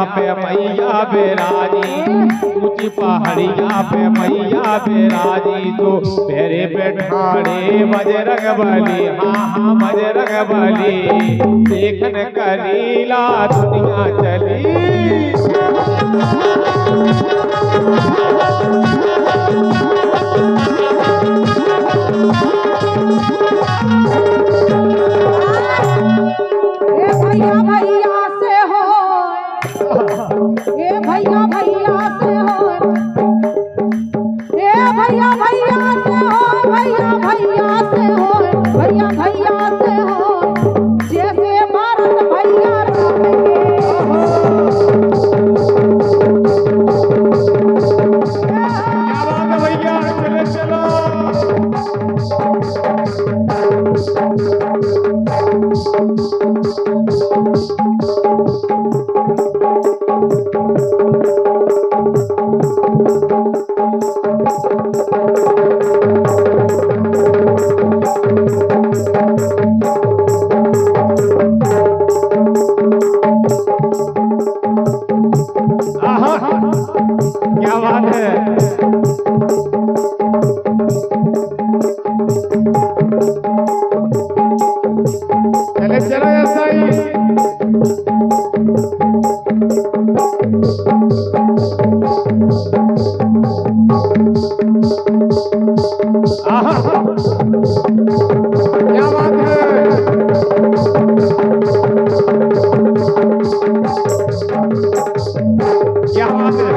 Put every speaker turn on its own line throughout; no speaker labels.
पे मैया बेराजी, ऊंची पहाड़िया पे मैया बेराजी, तो तेरे पे ठाड़े बजरंग बली, हाँ हाँ बजरंग बली, देखन कलीला दुनिया चली।
भैया भैया से हो, ए भैया भैया से हो, ए भैया भैया से हो, भैया भैया से हो, भैया भैया से हो, जैसे भारत भैया राम
के। भैया चले चलो। क्या बात है। चले चलो ऐसा ही। क्या बात है। क्या बात है।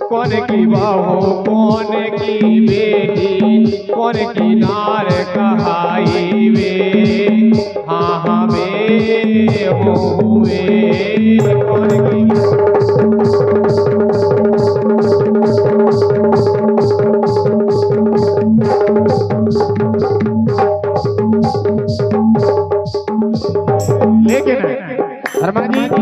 कौन की बहू कौन की बेटी कौन की नार कहाई वे, हाँ हाँ वे हुए कौन की। लेकिन हनुमान जी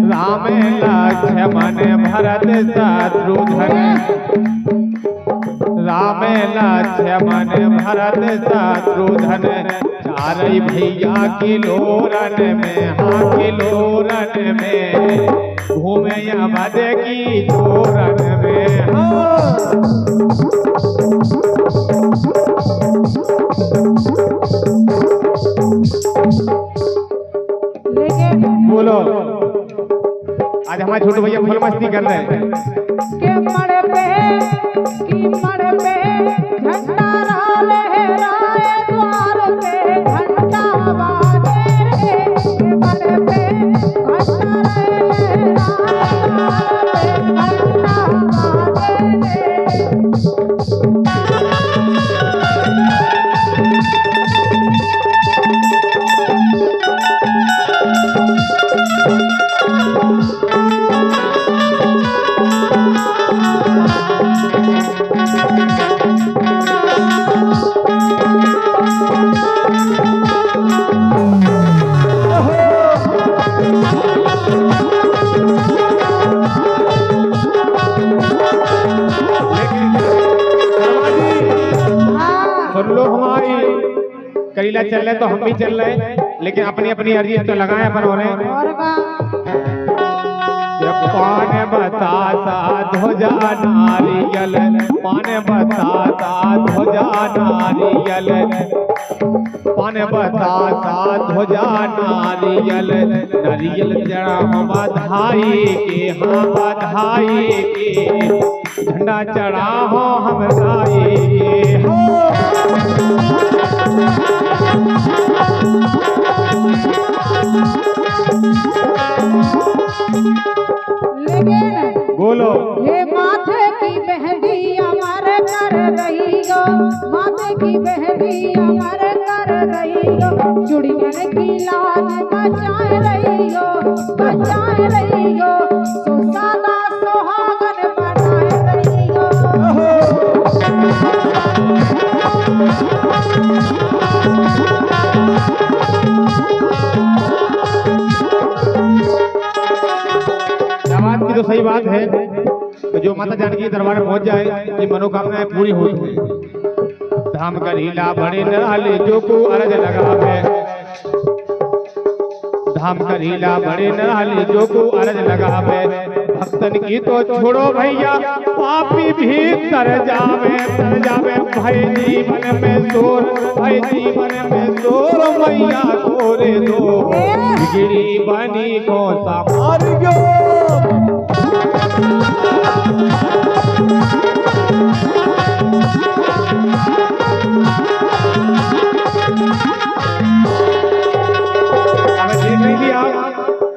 राम लक्ष्मण भरत शत्रुघ्न, राम लक्ष्मण भरत शत्रुघ्न, चारई भैया किलोरन में, हाँ किलोरन में, घूमे यमद की तोरन में, हाँ। बोलो आज हमारे छोटे भैया फुल मस्ती कर रहे हैं।
के मड़ पे झंडा लहराए, द्वार पे घंटा बाजे रे, के मड़ पे झंडा लहराए, द्वार पे घंटा बाजे
करीला चल रहे तो हम भी चल रहे, लेकिन अपनी अपनी अर्जी तो लगाए अपन हो रहे हैं। पान बतासा ध्वजा नारियल, पान बतासा ध्वजा नारियल, पान बतासा ध्वजा नारियल, नारियल जड़ा बधाई के, हाँ बधाई के, झंडा चढ़ा हो हम राई के हो।
लेकिन
बोलो
ये माथे की मेहंदी अमर कर रही हो, माथे की मेहंदी अमर कर रही हो, चूड़ियों की लाज बचाए रही हो, बचाए रही हो, सुहागा सुहागन बनाए रही हो।
बात की तो सही बात है। तो जो माता जानकी के दरबार में पहुंच जाए ये मनोकामनाएं पूरी होती है। धाम कर हीला बड़े नराले जो को अरज लगावे, धाम कर हीला बड़े नराले जो को अरज लगावे, भक्तन की तो छोड़ो भैया पापी भी तर जावे भाई जीवन में शोर, भाई जीवन में शोर, मैया तोरे दो बिगड़ी बनी को संभार गयो।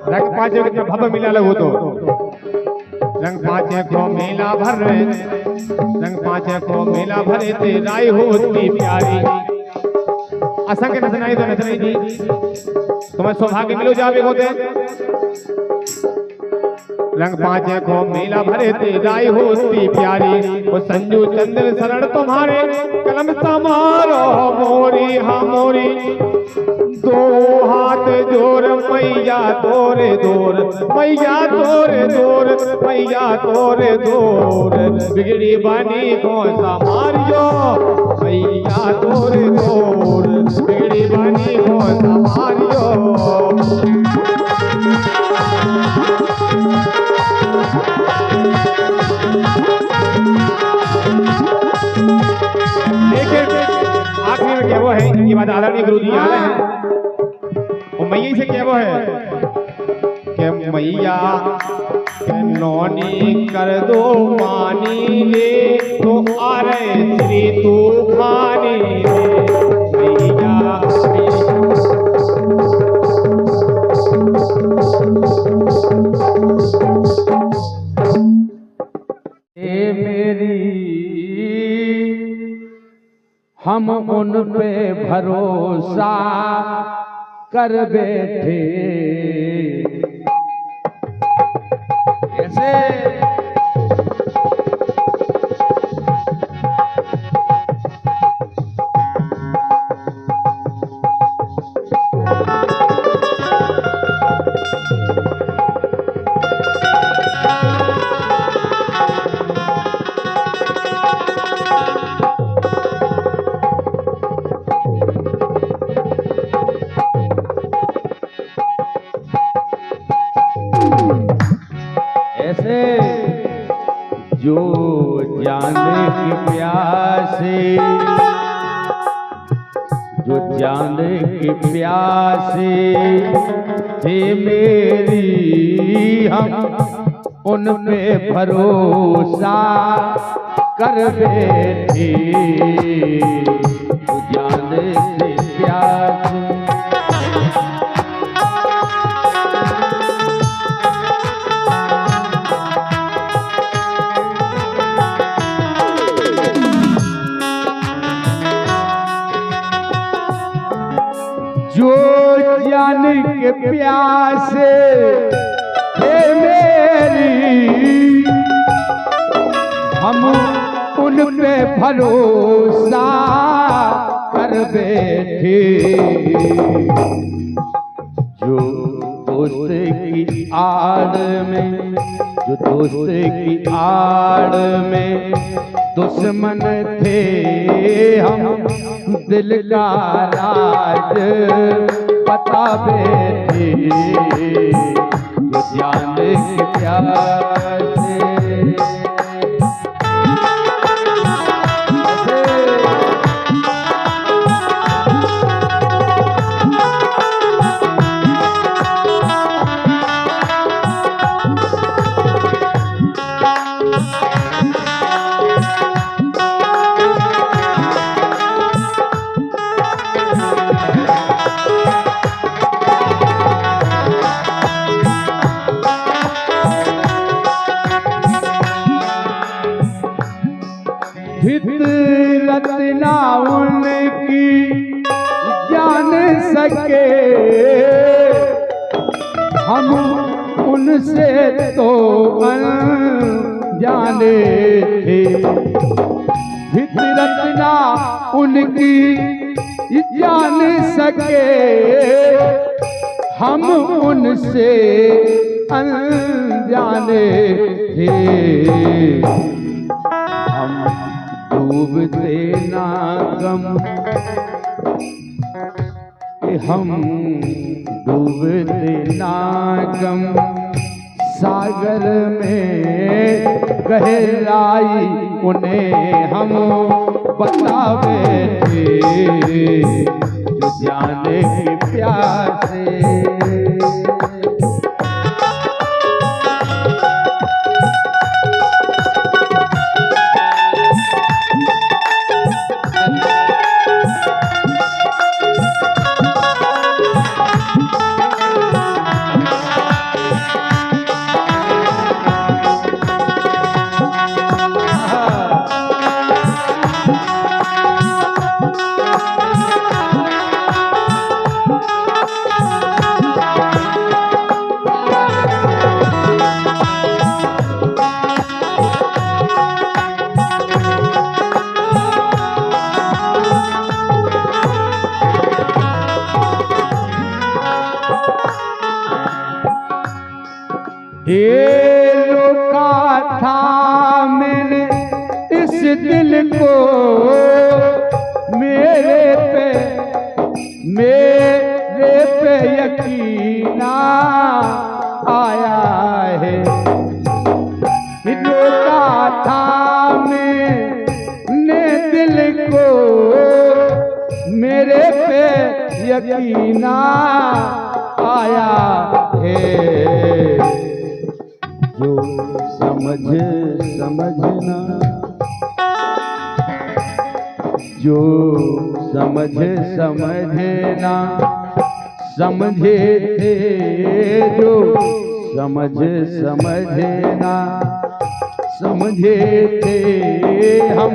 रंग पाँचे के भव्य मेला लगो तो रंग पाँचे को मेला भर रहे, रंग पाँचे को मेला भरे ते राय होती प्यारी, असंख्य नचनाई तो नचनाई जी तुम्हें सौभाग्य मिलो जावे होते। रंग पाँचे को मेला भरे ते राय होती प्यारी, वो संजू चंद्र शरण तुम्हारे कलम समारो मोरी, हाँ मोरी दो हाथ जोर मैया तोरे दूर, मैया तोरे दूर, मैया तोरे दूर, बिगड़ी बनी को संभारियो, मैया तोरे दूर, बिगड़ी बनी को संभारियो। देखिए आखिरी में क्या वो है, इनकी बात आदरणीय गुरु जी आ रहे हैं। मैया से क्या वो है कि मैया के नौनी कर दो मानी ले, तो आ रहे श्री तूफानी ले मैया।
मेरी हम उन पे भरोसा कर बैठे, ऐसे जो जाने की प्यासे, जो जाने की प्यासे थे मेरी, हम उन पे भरोसा कर बैठे, जो जाने की प्यासे। जो जाने के प्यासे थे मेरी, हम उन पे भरोसा कर बैठे, जो दोस्त की आड़ में, जो दोस्त की आड़ में दुश्मन थे हम, दिल का राज बता बैठे, जो जाने के प्यासे। फितरत ना उनकी जान सके, हम उनसे तो अनजाने थे। फितरत ना उनकी जान सके, हम उनसे अनजाने थे। हम डूबते ना गम, हम डूबते ना गम सागर में गहराई उन्हें हम बतावे थे, जो जाने की प्यासे। ये रोका था मैंने इस दिल को, मेरे पे यकीन आया है। रोका था मैंने दिल को, मेरे पे यकीन आया है। जो समझना, जो समझना समझे थे, जो समझना समझे थे, हम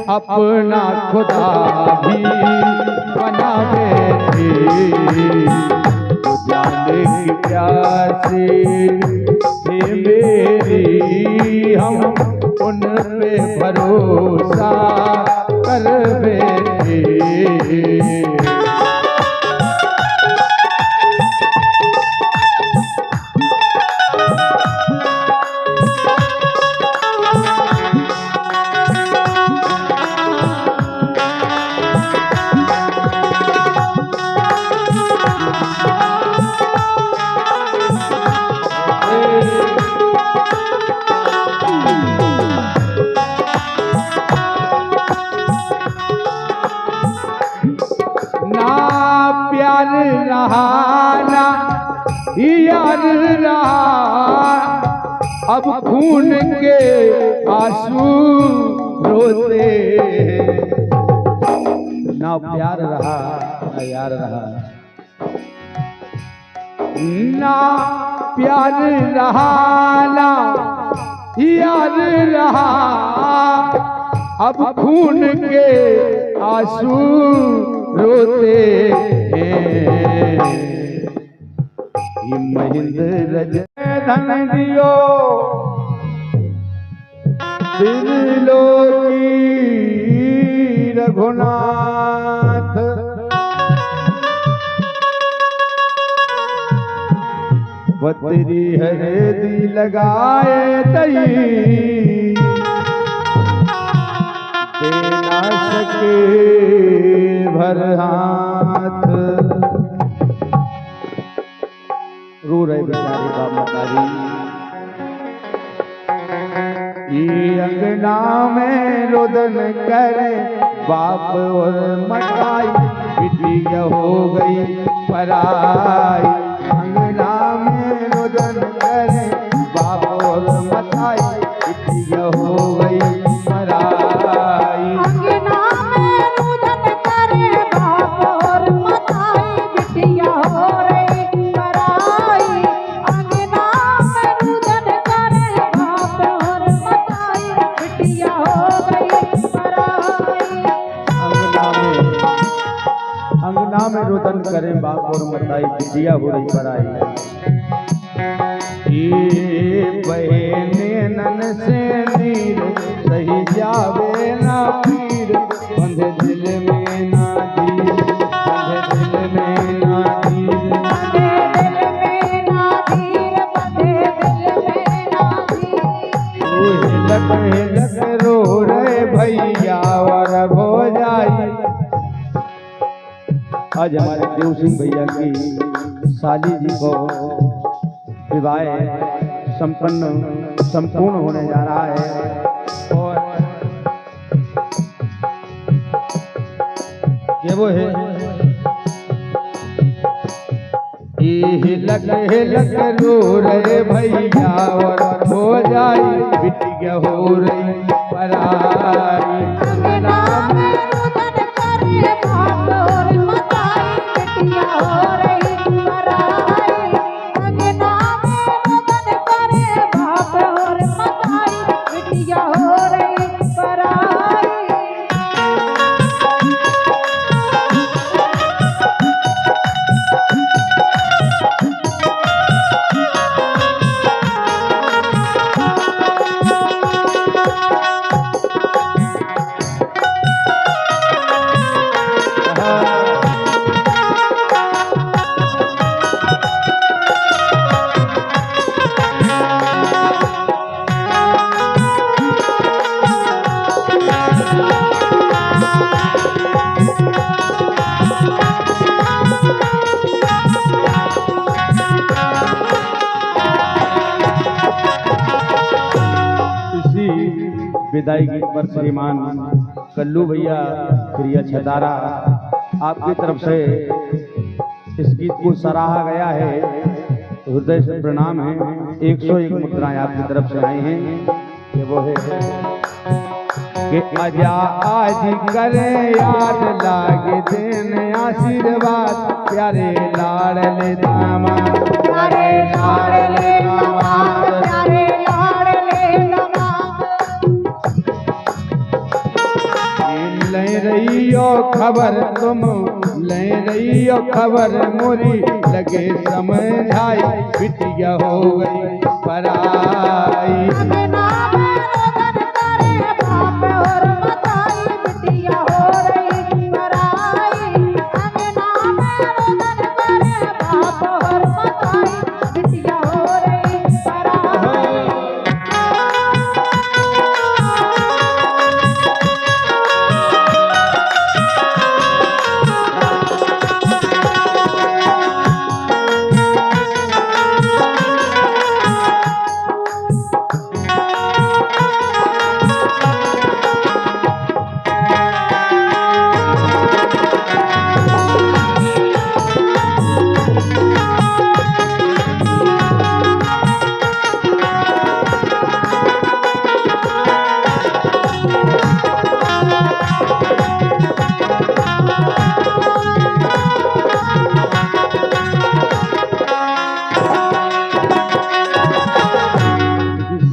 अपना खुदा भी बनावे थे। तो जाने की प्यासे थे मेरी, हम उन पे भरोसा कर बैठे। प्यार रहा ना यार रहा, अब खून के आंसू रोते। ना प्यार रहा ना यार रहा, ना प्यार रहा ना यार रहा, अब खून के आंसू रोते हैं। ये महेंद्र धन दियो दिलो की रघुनाथ, बतरी हरेदी लगाए तई, दे ना सके भर हाथ। रो रहे बेचारे बाप मतारी। ये अंगना में रुदन करे बाप और मताई, बिटिया हो गई पराई। अंगना में रुदन करे बाप और मताई, बिटिया हो गई पराई।
अंगना में रुदन करे बाप और मताई, बिटिया हो रही पराई। अंगना में रुदन करे बाप और मताई, बिटिया हो गई पराई।
अंगना में रुदन करे बाप और मताई, बिटिया हो रही पराई। ये बहने नन से नीर सही जावे ना पीर, बंधे दिल में ना धीर, बंधे दिल में ना धीर।
बंधे दिल में ना धीर, बंधे दिल में ना धीर।
हिलक रो रहे भैया और हो जाई। आज हमारे देव सिंह भैया की साली जी को विवाह संपूर्ण होने जा रहा है। और ये वो है हिलक रो रहे भैया और हो जाई, बिटिया हो रही पराई।
अंगना में रुदन करे बाप और मताई, बिटिया हो रही पराई। अंगना में रुदन करे बाप और मताई, बिटिया हो रही पराई।
विदाई गीत पर श्रीमान कल्लू भैया प्रिया छदारा आपकी तरफ से इस गीत को सराहा गया है, हृदय से प्रणाम है। 101 मुद्राएं आपकी तरफ से आई हैं। ये वो है कि आजा आज करे याद लागे देने आशीर्वाद, प्यारे लाडले दामाद,
प्यारे लाडले दामाद, प्यारे लाडले दामाद।
ले रही हो खबर तुम, ले रही हो खबर मोरी, लगे समझाई, बिटिया हो गई पराई।
अंगना में रुदन करे बाप और मताई, बिटिया हो रही पराई। अंगना में रुदन करे बाप और मताई, बिटिया हो रही पराई।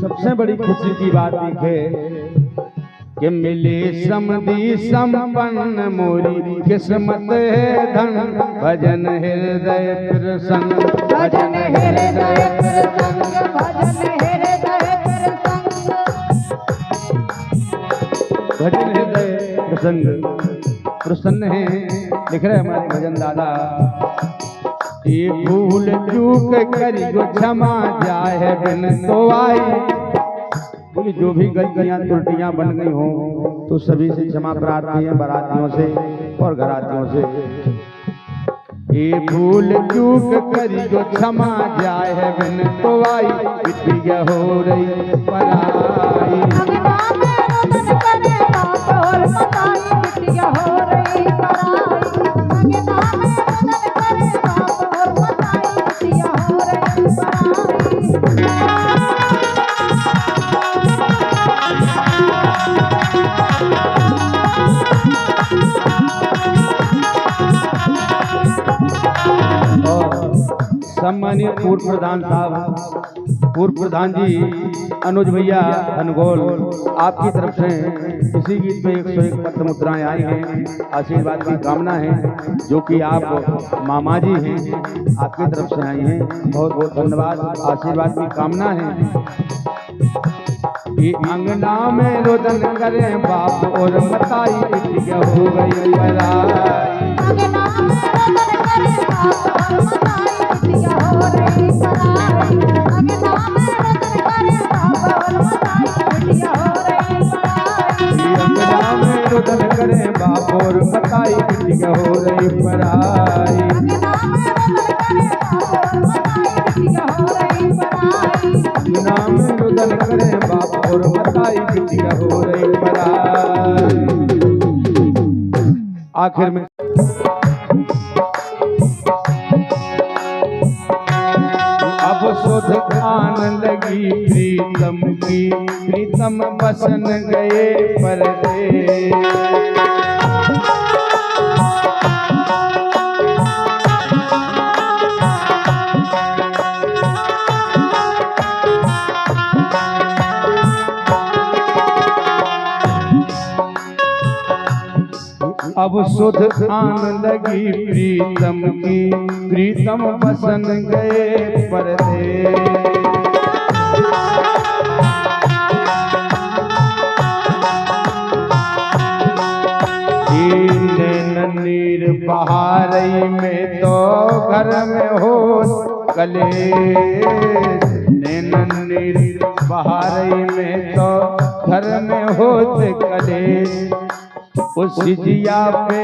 सबसे बड़ी खुशी की बात है कि मिले समधी संपन्न मोरी, किस्मत है धन, भजन हृदय प्रसन्न,
भजन हृदय प्रसन्न, भजन हृदय प्रसन्न।
भजन हृदय प्रसन्न प्रसन्न है। लिख रहे हमारे भजन दादा, ये भूल चूक करी जो क्षमा जाए बिन तो आई। बोली जो भी गलतियां त्रुटियां बन गई हो तो सभी से क्षमा प्रार्थी है, बारातियों से और घरातियों से। ये भूल चूक करी जो क्षमा जाए है बिन तो आई बिटिया हो रही पराई।
अंगना में रोदन करे बाप और मताई बिटिया हो रही पराई। अंगना में रोदन करे बाप और मताई बिटिया हो रही पराई।
सम्मानीय पूर्व प्रधान साहब, पूर्व प्रधान जी अनुज भैया अनगोल, आपकी तरफ से इसी गीत में 101 पत्र मुद्राएं आई हैं। आशीर्वाद की कामना है, जो कि आप मामा जी हैं, आपकी तरफ से आई हैं। बहुत बहुत धन्यवाद। आशीर्वाद की कामना है। ये अंगना में रोदन करे बाप और मताई बिटिया हो गई पराई।
अंगना में रोदन करे बाप और मताई बिटिया हो रही पराई। अंगना में रोदन करे बाप और मताई बिटिया हो रही पराई।
अंगना में रोदन करे बाप और मताई बिटिया हो रही पराई।
अंगना में रोदन करे बाप और मताई बिटिया हो रही पराई।
अंगना में रोदन करे बाप और मताई बिटिया हो रही पराई। आखिर में अब सुध आन लगी प्रीतम की, प्रीतम बसन गए परदेस। अब सुध आन लगी प्रीतम की, प्रीतम बसन गए परदेस। नीर बहारई में तो घर में हो कलेश। नीर बहारई में तो घर में होत कलेश। उस जिया पे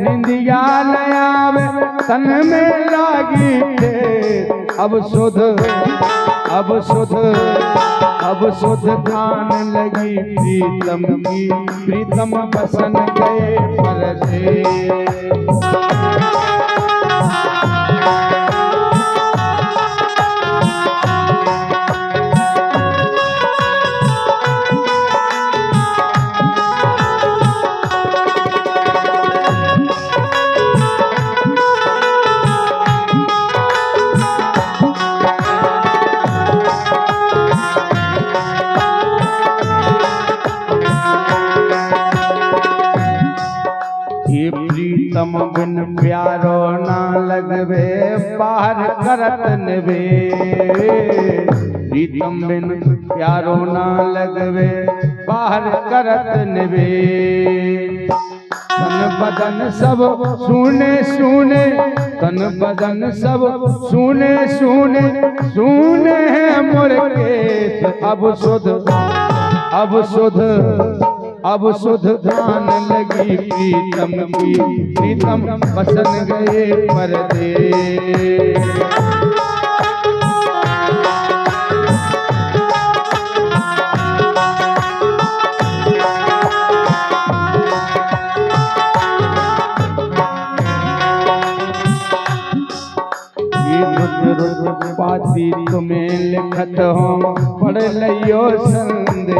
निंदिया नयावे तन में लागी थे। अब सुध धान लगी प्रीतम की, प्रीतम बसन गए परदेस। प्रीतम बिन प्यारो ना लगवे बाहर करत नवे। प्रीतम बिन प्यारो ना लगवे बाहर करत नवे। तन बदन सब सुने सुने, तन बदन सब सुने सुने, सुने हैं मोर केस। अब सुध धान लगी प्रीतम की, प्रीतम बसन गए परदेस। रुद पाती तुम्हें लिखत हो पढ़ लियो संदेश।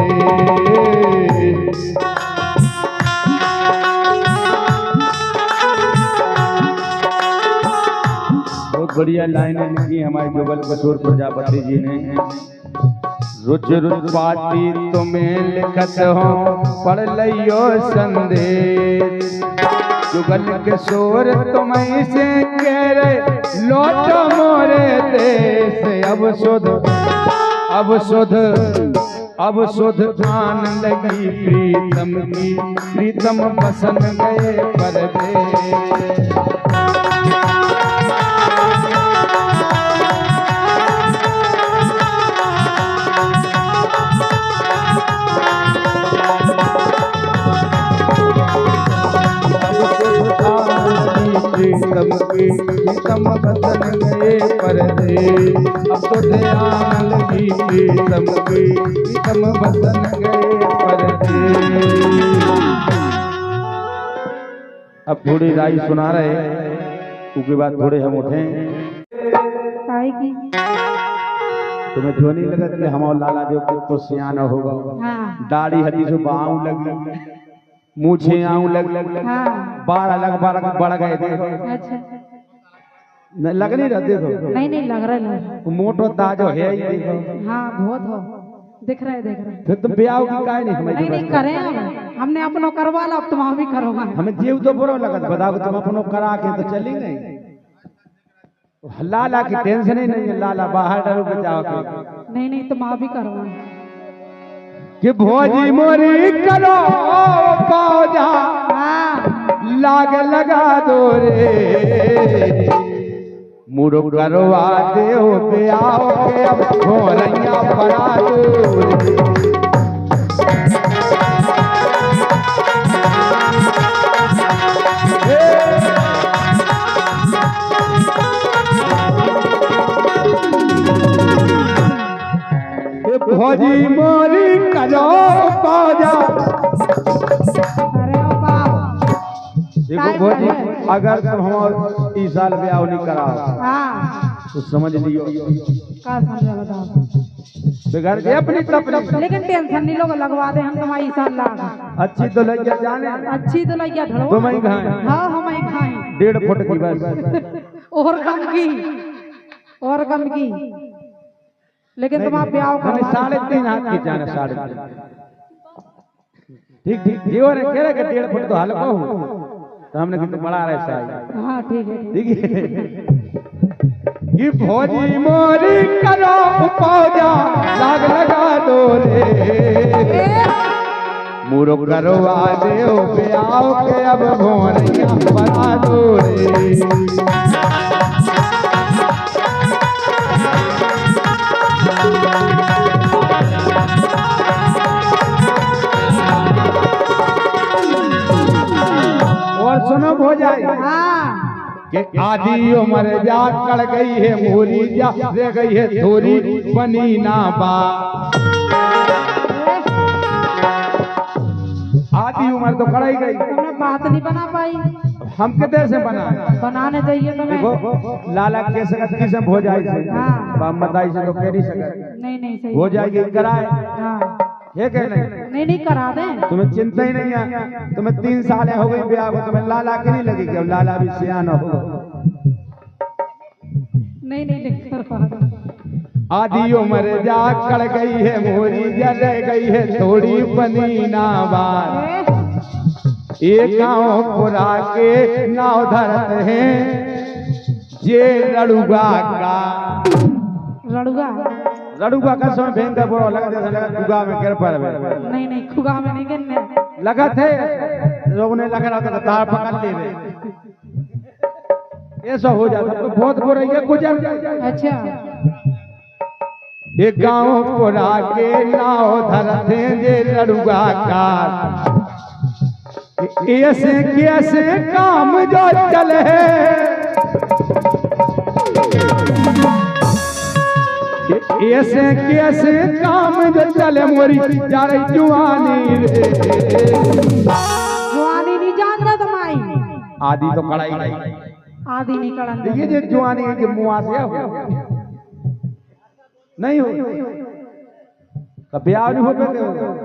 बहुत बढ़िया लाइनें लिखी हमारे जुगल किशोर प्रजापति जी ने। रुच रुच पाती तुम्हें लिखत हो पढ़ लियो संदेश। जुगल किशोर तुम्हें से कह रहे लौटो मोरे देश। अब सुध धान लगी प्रीतम की, प्रीतम बसन गए परदेस। प्रीतम की प्रीतम बदन गए परदेश। अब तो ध्यान लगी प्रीतम की, प्रीतम बदन गए परदेश। अब थोड़ी राई सुना रहे, उसके बाद थोड़े हम उठे।
काहे की?
तुम्हें जो नहीं लगा कि हम और लाला देव तो सियाना होगा।
हाँ
दाढ़ी हटी से बाऊ लग, मूछे आऊ लग,
हाँ।
12 बढ़ गए थे।
अच्छा
लग नहीं रहा देखो।
नहीं नहीं लग रहा है।
वो मोटो ताजो है ही देखो।
हाँ बहुत हो, दिख रहा है देख रहा है।
फिर तुम ब्याह की काहे नहीं हमें?
नहीं नहीं करे हमने अपनो करवा ला, अब तुम हम ही करोगा।
हमें जीव तो बुरा लगा, बताओ तुम अपनो करा के तो चली नहीं। लाला की टेंशन ही नहीं है, लाला बाहर डरो बचाओ के।
नहीं नहीं तुम आप ही करोगा।
कि भोजी मोरी करो पौधा
हाँ
लाग लगा दो रे, मुड़ो करवा दे हो ब्याह के अब घोरैया पड़ा दो रे। भोजी मोरी करो पौधा।
अरे ओ बाप।
देखो भोजी, अगर तुम हम इस साल ब्याह नहीं कराओ
हाँ
तो समझ लियो
का समझा बताओ।
बिगड़ गए अपनी तपनी।
लेकिन टेंशन नहीं लोग लगवा दे हम तुम्हारी साल लाग।
अच्छी तो लग जाने,
अच्छी तो लगिया ढड़ो।
तुम ही खाए।
हाँ हम ही खाएं।
1.5 फुट की बस।
और कम की, और कम की। लेकिन तुम आप ब्याह करो।
3.5 हाथ की जाने 3.5। ठीक ठीक जीवन कह रहे कि 1.5 फुट तो हल्का हो, तो हमने कितना बड़ा रहे साई।
हाँ ठीक है।
ठीक है। ये भोजी मोरी करो पौधा लाग लगा दो रे, मुरो करवा दे हो ब्याह के अब घोरैया बना दो रे। और सुनो भोजाई,
हाँ
कि आदि उम्र जा कड़ गई है मोरी जा रह गई है थोड़ी बनी ना बा। आदि उम्र तो कड़ ही गई,
तुमने बात नहीं बना पाई।
हम कितने से बनाए?
बनाने चाहिए तुम्हें।
देखो लाला के सकत की से भोजाई से,
हाँ।
बामताई से तो कह नहीं सकत।
नहीं नहीं सही।
भोजाई की कराए
हाँ
ये कह नहीं।
नहीं नहीं करा दे।
तुम्हें चिंता ही नहीं है, तुम्हें 3 साल हो गई ब्याह को, तुम्हें लाला की नहीं लगी कि अब लाला भी सियाना हो।
नहीं नहीं नहीं करवा दो।
आदि उम्र जा कड़ गई है मोरी जा रह गई है थोड़ी बनी ना बात। एक गाँव पुरा के नाव धरत है ये रड़ुगा का।
रड़ुआ
रड़ुगा का समय भयंकर बुरा लगा, जैसा लगा खुगा में गिर पर
नहीं नहीं खुगा में नहीं गिरने
लगा थे। लोगों ने लगा रहा था तार पकड़ ले रहे, ऐसा हो जाता तो बहुत बुरा ये गुजर जाए।
अच्छा
एक गाँव पुरा के नाव धरत है ये रड़ुगा का। ऐसे कैसे काम जो चले, ऐसे कैसे काम जो चले मोरी जा रही जुआनी रे।
जुआनी नहीं जानता तुम्हारी।
आदि तो कड़ाई
आदि नहीं कड़न दे।
देखिए जो जुआनी है कि मुआ से हो नहीं हो ब्याह नहीं हो पे।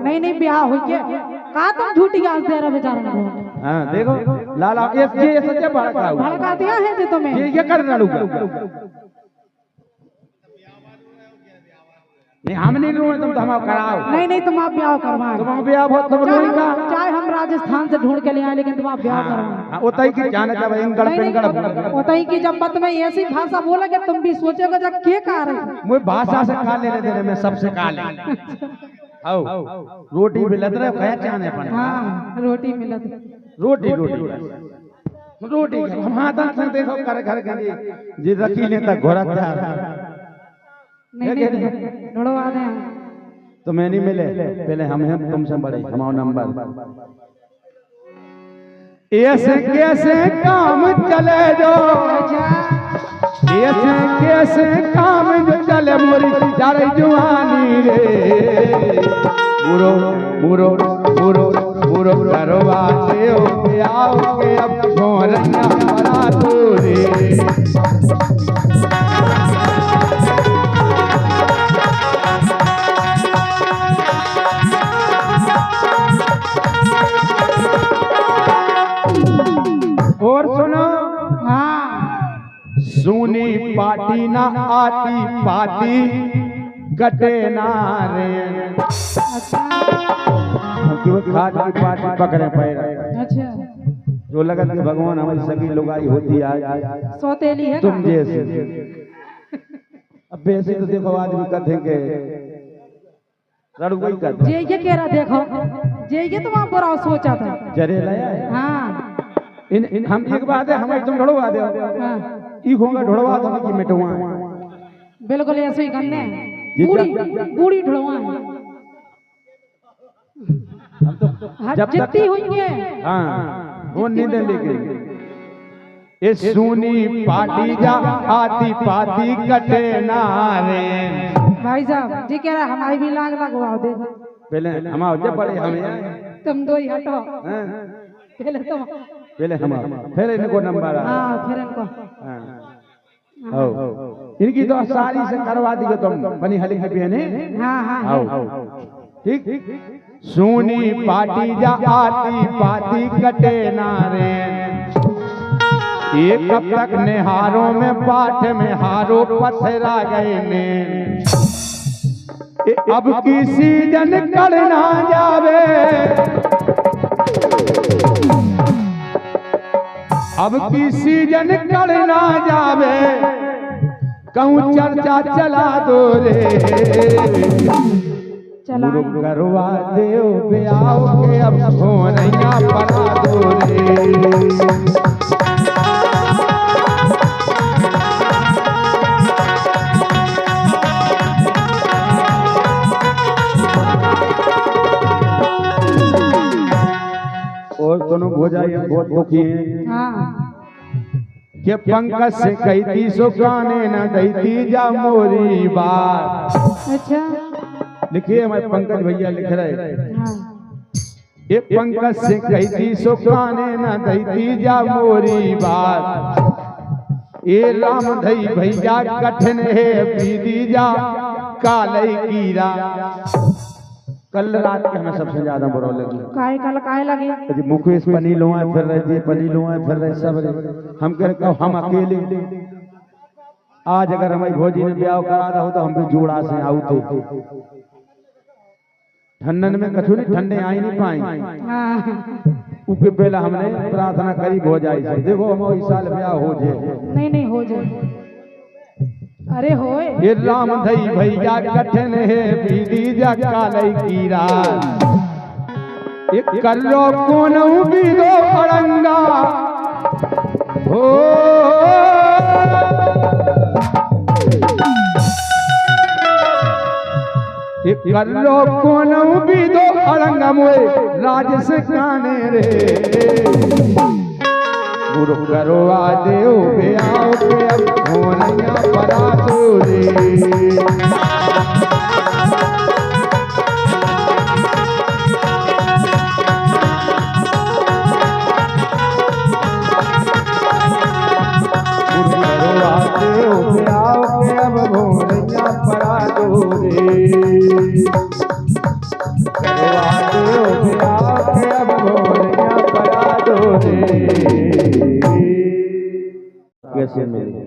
नहीं नहीं ब्याह हो गया। कहा तुम झूठी गाज दे रहे बेचारा को।
हाँ देखो लाला ये सच्चे भड़का हुआ।
भड़का दिया है जो तुम्हें।
ये कर रड़ूगा। नहीं हम नहीं रोए, तुम तो हम कराओ।
नहीं नहीं तुम आप ब्याह करवाओ।
तुम ब्याह बहुत तुम रोई का।
चाहे हम राजस्थान से ढूंढ के ले आए, लेकिन तुम आप ब्याह करवाओ।
होता ही कि जाने जब इंगड़ पिंगड़
होता ही कि जब मत में ऐसी भाषा बोला कि तुम भी सोचोगे जब के का रहे।
मुझे भाषा से का लेने देने में सबसे का ले। आओ रोटी मिलत रहे कहे चाहने अपन।
हाँ रोटी मिलत।
रोटी रोटी रोटी हम हाथ से देखो कर घर के जी रखी ले तक घोड़ा तैयार।
नहीं नहीं ढूंढवा दे।
तो मैं नहीं मिले, पहले हम हैं तुमसे बड़े, हमारा नंबर। ऐसे कैसे काम चले जो, ऐसे कैसे काम जो चले मोरी चारे जुआनी रे। बुरो बुरो बुरो बुरो करवा देओ के आओ के अब गोरैया बड़ा दूरी। और सुनो,
हाँ
सुनी पाटी ना आती पाती कटे ना रे।
अच्छा
क्यों खाट की पाटी पकड़े पैर,
अच्छा
जो लगत कि भगवान हमारी सगी लुगाई होती आज
सौतेली है
तुम जैसे। अब वैसे तो देखो आदमी कहते के रड़ुई कहते
जे ये कह रहा देखो, जे ये तो वहाँ बुरा सोचा था।
जरे लाया है।
हाँ
इन हम एक बात है, हमें तुम ढोड़वा दे
हाँ
ई होगा ढोड़वा तो कि मिटवा।
बिल्कुल ऐसे ही करने बूढ़ी बूढ़ी ढुलवा
जब तक
जितनी हुई है।
हाँ वो नींद लेके ये सुनी पाटी जा आती पाती कटे ना रे।
भाई साहब जी कह रहा हमारी भी लाग लगवाओ दे।
पहले हम आओ जब बड़े हमें
तुम दो ही हटो,
हाँ?
पहले तुम,
पहले हम फिर इनको नंबर आ।
हाँ फिर इनको
हाँ इनकी तो सारी से करवा दी तुम बनी हली की बहने।
हाँ हाँ
आओ ठीक सुनी पाटी जा आती पाती कटे ना रे। ये कब तक निहारों में पाठ में हारो पथरा गए ने। अब की सीजन करना जावे, अब की सीजन करना जावे कहूँ चर्चा चला दो रे।
चला
करवा दो ब्याह के अब सोनैया पड़ा दो रे। और दोनों भोजाई बहुत दुखी हैं।
हाँ
कि पंकज से कहती सो गाने न दैती जा मोरी बात।
अच्छा
लिखिए हमारे पंकज भैया लिख रहे।
हाँ
ये पंकज से कहती सो गाने न दैती जा मोरी बात। ये राम धई भैया कठिन है पीदी जा कालई कीरा। कल रात के हमें सबसे ज्यादा बुरा लगी।
काहे कल काहे लगे?
जी मुकेश पनी लोआ फिर रहे जी पनी लोआ फिर रहे सब रहे। हम कह रहे हम अकेले आज अगर हमारी भौजी ने ब्याह करा था हो तो हम भी जोड़ा से आऊ थे। ठंडन में कछु नहीं ठंडे आई नहीं पाई।
हाँ
उसके पहले हमने प्रार्थना करी भौजाई से देखो हम इस साल ब्याह हो जाए।
नहीं नहीं हो जाए। अरे होए
ये राम धई भैया कठिन है पीदी जा कालई कीरा। एक कर लो कौन भी दो अड़ंगा हो। एक कर लो कौन भी दो अड़ंगा मोए राज से काने रे। गुरु करवा देओ ब्याह के अब होनैया पड़ा दो रे। कैसे मिले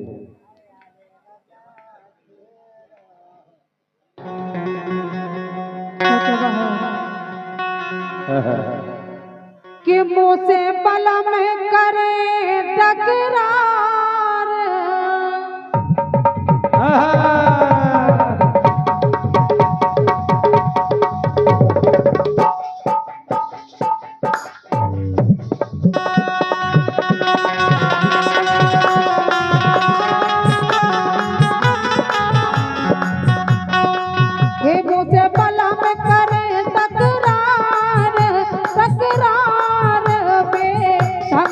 कि मुँह से बलम करे टकरार। हे मुँह से बलम करे टकरार, टकरार में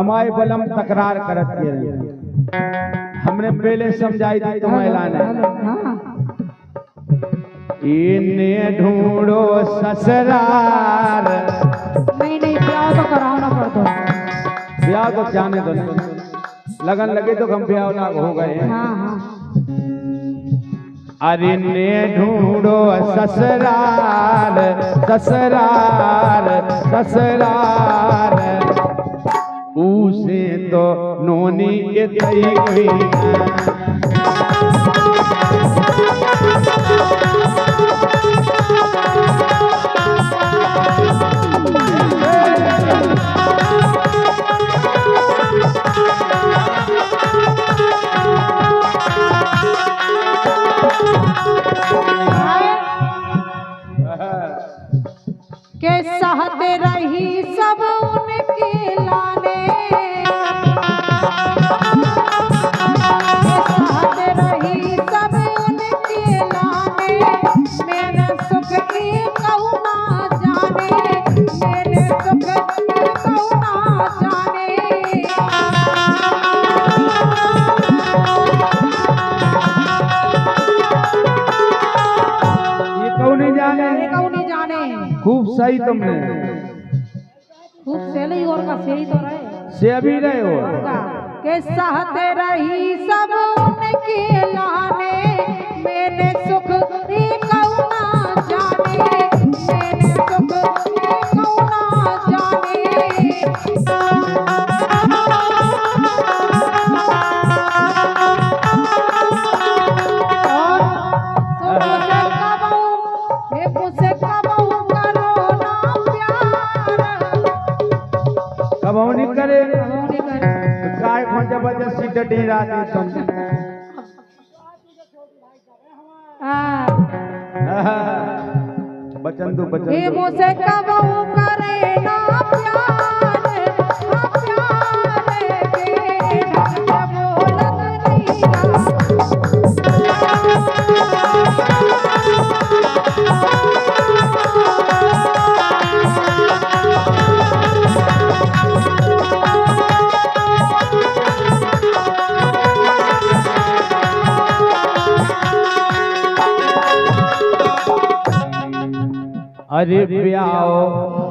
हमारे बलम तकरार करत के रही। हमने पहले समझाई थी तुम्हें लाने
हाँ
इन्हें ढूंढो ससुराल।
नहीं नहीं ब्याह तो कराना पड़ता।
ब्याह तो जाने दो, लगन लगे तो हम ब्याह लाग हो गए हैं।
हाँ हाँ
अरे ने ढूंढो ससुराल ससुराल ससुराल उसे तो नोनी इतई हुई
के सहते रही सब उनके लाने, सहते रही सब उनके लाने, मेरे सुख की कहू ना जाने, मेरे सुख की कहू ना जाने।
ये कौन नहीं जाने,
ये कहू नहीं जाने।
खूब सही तुमने
खूब सेली और का सेही तो रहे
से अभी रहे हो।
के सहते रही सब उनके लाने, मैंने सुख की कहू ना जाने, मैंने सुख की कहू ना जाने। और सुनो से कबहू हे मुझसे कबहू करो ना प्यार,
कब हम नहीं करे
कबहू नहीं करे।
तो काय को जबरदस्ती डटी राती तुम। बचन दो बचन
हे
दो।
मुझसे कबहू करे ना प्यार, ना प्यार के ढंग से बोलत रहिया।
अरे ब्याओ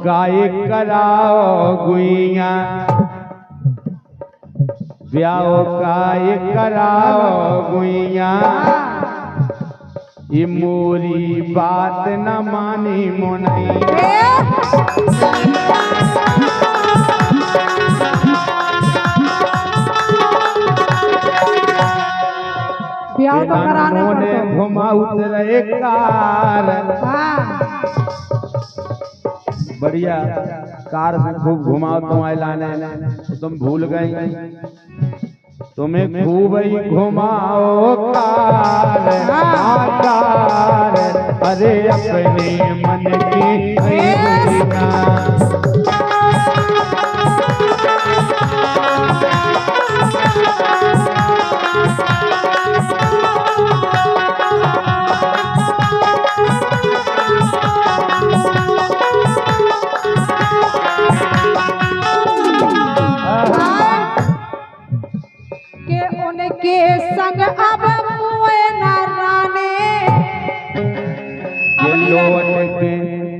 गाय कराओ गुइया, ब्याओ गाय कराओ गुइया, ये मोरी बात न मानी मोनैया।
ब्याह तो कराने
ने
पड़ता।
घुमा उतरे कार,
हाँ
बढ़िया कार से खूब घुमाओ तुम्हारे लाने, तो तुम भूल गई तुम्हें खूब ही घुमाओ कार, कार अरे अपने मन की दुनिया।
के उनके संग अब मुए न राने, अब नहीं
लौट के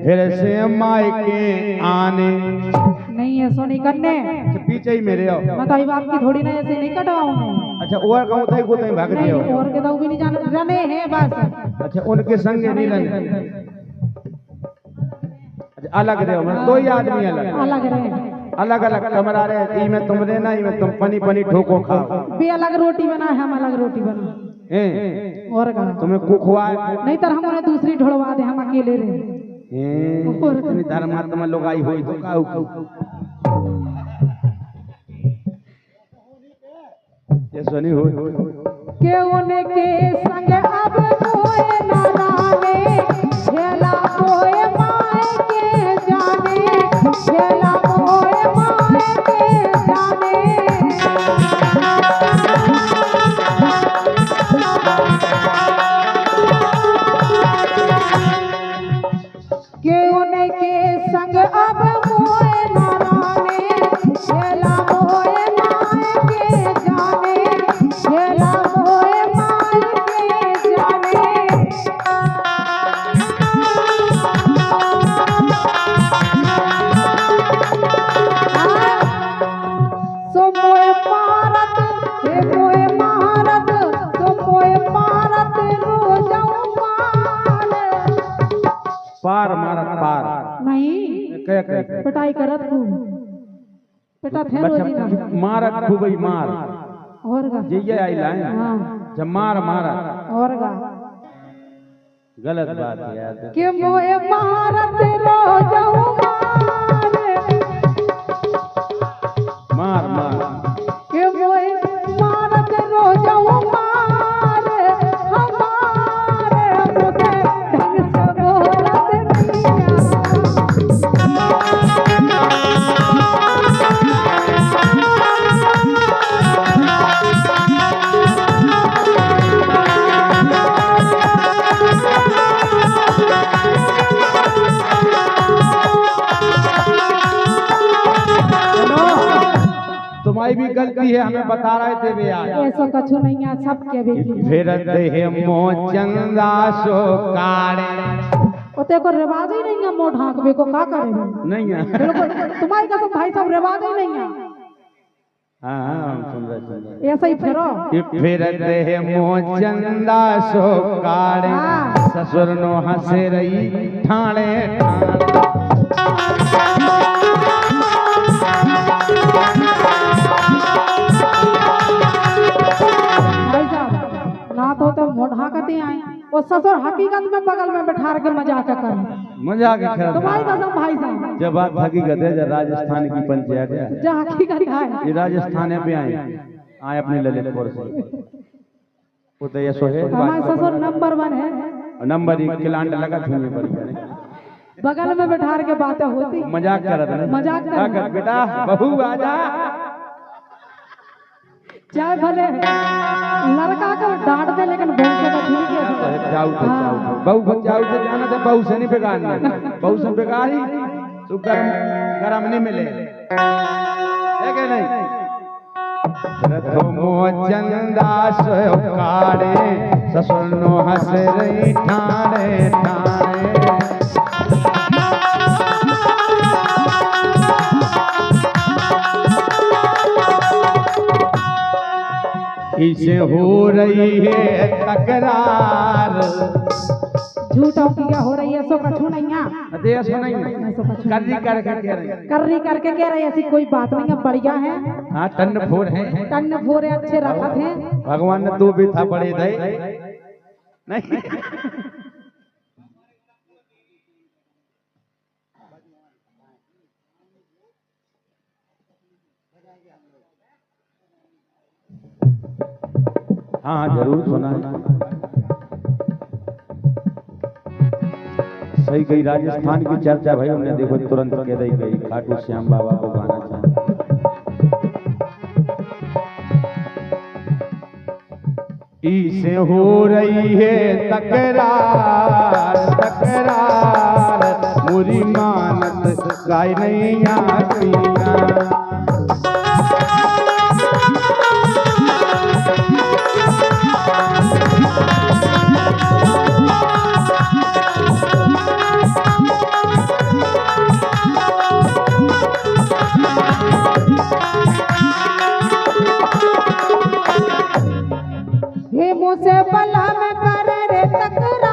फिर से मायके आने।
नहीं है सोनी करने।
अच्छा, पीछे ही मेरे आओ।
मैं तो आई बाप की थोड़ी ना ऐसे नहीं कटवाऊं मैं।
अच्छा और कहूँ तो को भाग
नहीं
दियो।
और के तो भी नहीं जाने रने हैं बस।
अच्छा उनके संगे नहीं रहने। अच्छा अलग रहो, मतलब दो ही आदमी अलग
अलग रहे,
अलग अलग कमरा रहे। ई में तुम रहना, ई में तुम पनी पनी ठोको खाओ।
भी अलग रोटी बना है, हम अलग रोटी बना और का
तुम्हें कुखवा
नहीं तो हम उन्हें दूसरी ढोड़वा दे, हम अकेले रहे।
इतनी धर्मात्मा लोग आई हुई तो काऊ ये सुनी हो
के उनके संग अब कोई न राने, झेला कोई माए के जाने, झेला कोई माए के जाने। के उनके संग अब कोई न राने, झेला कोई
पार मारत पार
नहीं
कह कह
पिटाई करत खूब पिटा थे रोजी ना
बच्चा मारत खूबई मार
और गा
ये आई लाइन
हाँ
जब मार मारत
और गा
गलत बात है यार
कि मोए मारत रो जाऊं
मार मार
कि मोए मारत रो जाऊं मार हमारे मुझे ढंग से बोलत
तुम्हारी भी गलती है हमें बता रहे थे भैया
ऐसा कछु नहीं है सबके बेटी
फिर देह मोचंदा सो काड़े
ओते को रिवाज ही नहीं है मोह ढांकवे को का करे
नहीं है
बिल्कुल तुम्हारी का तो भाई साहब रिवाज ही नहीं है
हाँ हम सुन रहे
ऐसा ही फेरो
फिर देह मोचंदा सो काड़े
हाँ।
ससुर नो हंसे रही ठाणे
भाई साहब ना तो मोह ढांकते आए वो ससुर हकीकत में बगल में बैठा के मजाक कर
मजाक खेल
तुम्हारी कसम भाई साहब
जब बात हकीकत है जब राजस्थान की पंचायत है
जो हकीकत है
ये राजस्थान पे आए अपने ललितपुर से वो तो ये सो है
हमारे ससुर नंबर 1 है
नंबर 1 किलांड लगा थूने पड़ी
बगल में बैठा के बातें होती
मजाक करत नहीं
मजाक कर
कर बेटा बहू आजा
चाहे भले लड़का को डांट दे लेकिन बहू को ठीक है
जाऊ तो जाऊ बहू को जाऊ तो जाना तो बहू से नहीं बिगाड़ना बहू से बिगाड़ी तो गरम नहीं मिले है कि नहीं रथो मोचंदा सो काड़े ससुर नो हंस रही ठाणे ठाणे इसे हो रही है तकरार
झूठों की क्या हो रही है सो कछु नहीं है
अरे ऐसा नहीं है कर्री करके कह रहे हैं
करनी करके कह रही ऐसी कोई बात नहीं है बढ़िया है
हाँ टन फोर है
टन फोरे अच्छे रखत हैं
भगवान ने तू भी था बड़े दे नहीं हाँ जरूर सुना है सही गई राजस्थान की चर्चा भाई हमने देखो तुरंत कह दी गई खाटू श्याम बाबा को गाना चाहे इसे हो रही है तकरार तकरार मुरी मानत गाय नहीं आती
मुझसे भला में कर रे तकरार